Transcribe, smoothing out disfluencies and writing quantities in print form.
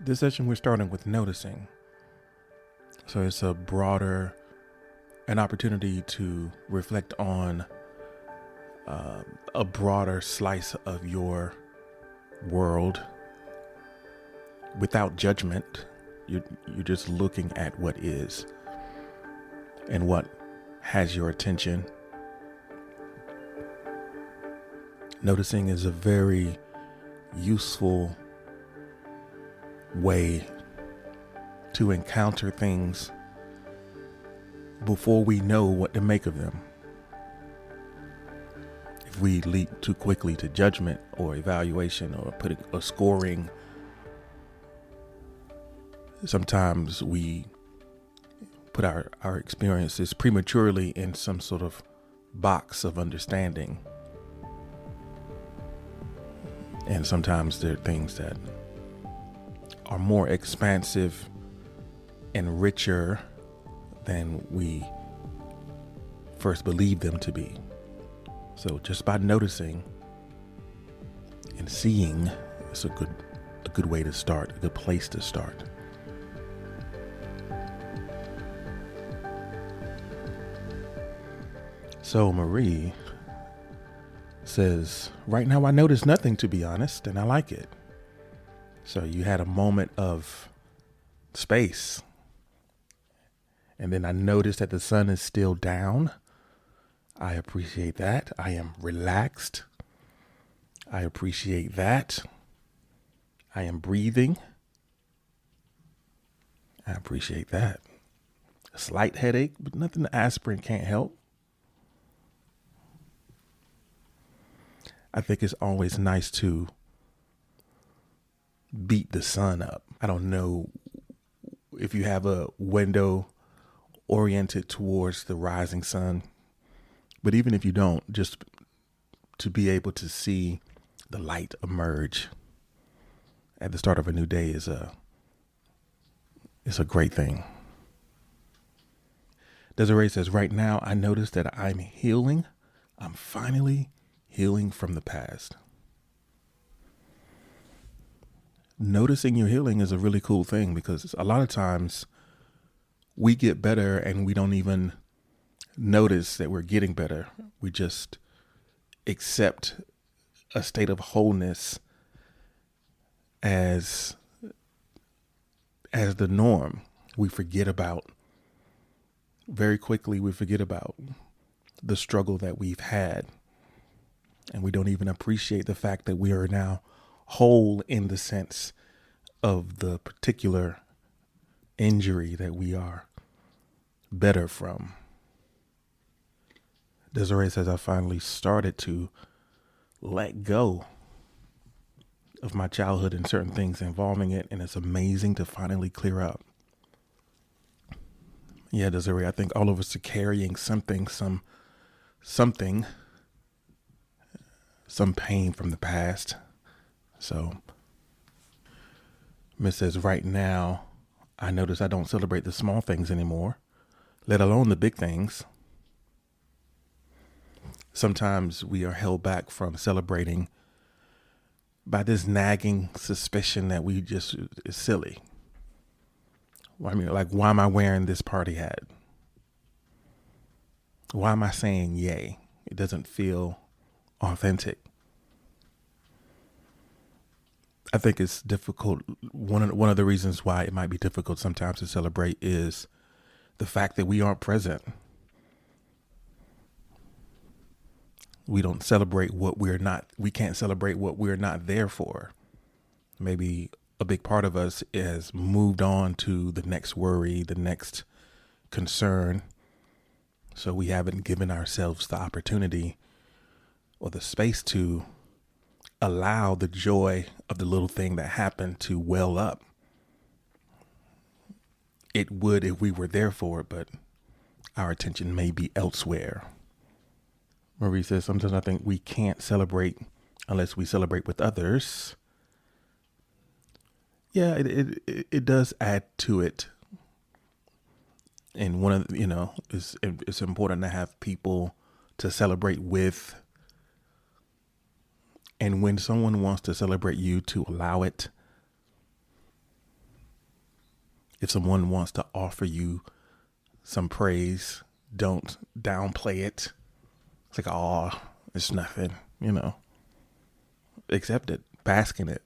This session, we're starting with noticing. So it's an opportunity to reflect on a broader slice of your world without judgment. You're just looking at what is and what has your attention. Noticing is a very useful way to encounter things before we know what to make of them. If we leap too quickly to judgment or evaluation or putting a scoring, sometimes we put our experiences prematurely in some sort of box of understanding. And sometimes there are things that are more expansive and richer than we first believed them to be. So just by noticing and seeing, it's a good way to start, a good place to start. So Marie says, right now I notice nothing, to be honest, and I like it. So you had a moment of space. And then I noticed that the sun is still down. I appreciate that. I am relaxed. I appreciate that. I am breathing. I appreciate that. A slight headache, but nothing aspirin can't help. I think it's always nice to beat the sun up. I don't know if you have a window oriented towards the rising sun, but even if you don't, just to be able to see the light emerge at the start of a new day is a great thing. Desiree says, right now I notice that I'm healing. I'm finally healing from the past. Noticing you're healing is a really cool thing because a lot of times we get better and we don't even notice that we're getting better. We just accept a state of wholeness as the norm. We forget about the struggle that we've had. And we don't even appreciate the fact that we are now whole in the sense of the particular injury that we are better from. Desiree says, I finally started to let go of my childhood and certain things involving it. And it's amazing to finally clear up. Yeah, Desiree, I think all of us are carrying something, some pain from the past. So Miss says, right now, I notice I don't celebrate the small things anymore, let alone the big things. Sometimes we are held back from celebrating by this nagging suspicion that is silly. I mean, like, why am I wearing this party hat? Why am I saying yay? It doesn't feel authentic. I think it's difficult. One of the reasons why it might be difficult sometimes to celebrate is the fact that we aren't present. We don't celebrate we can't celebrate what we're not there for. Maybe a big part of us has moved on to the next worry, the next concern. So we haven't given ourselves the opportunity or the space to allow the joy of the little thing that happened to well up. It would if we were there for it, but our attention may be elsewhere. Marie says, sometimes I think we can't celebrate unless we celebrate with others. Yeah, it does add to it. And it's important to have people to celebrate with. And when someone wants to celebrate you, to allow it. If someone wants to offer you some praise, don't downplay it. It's like, oh, it's nothing, Accept it, bask in it.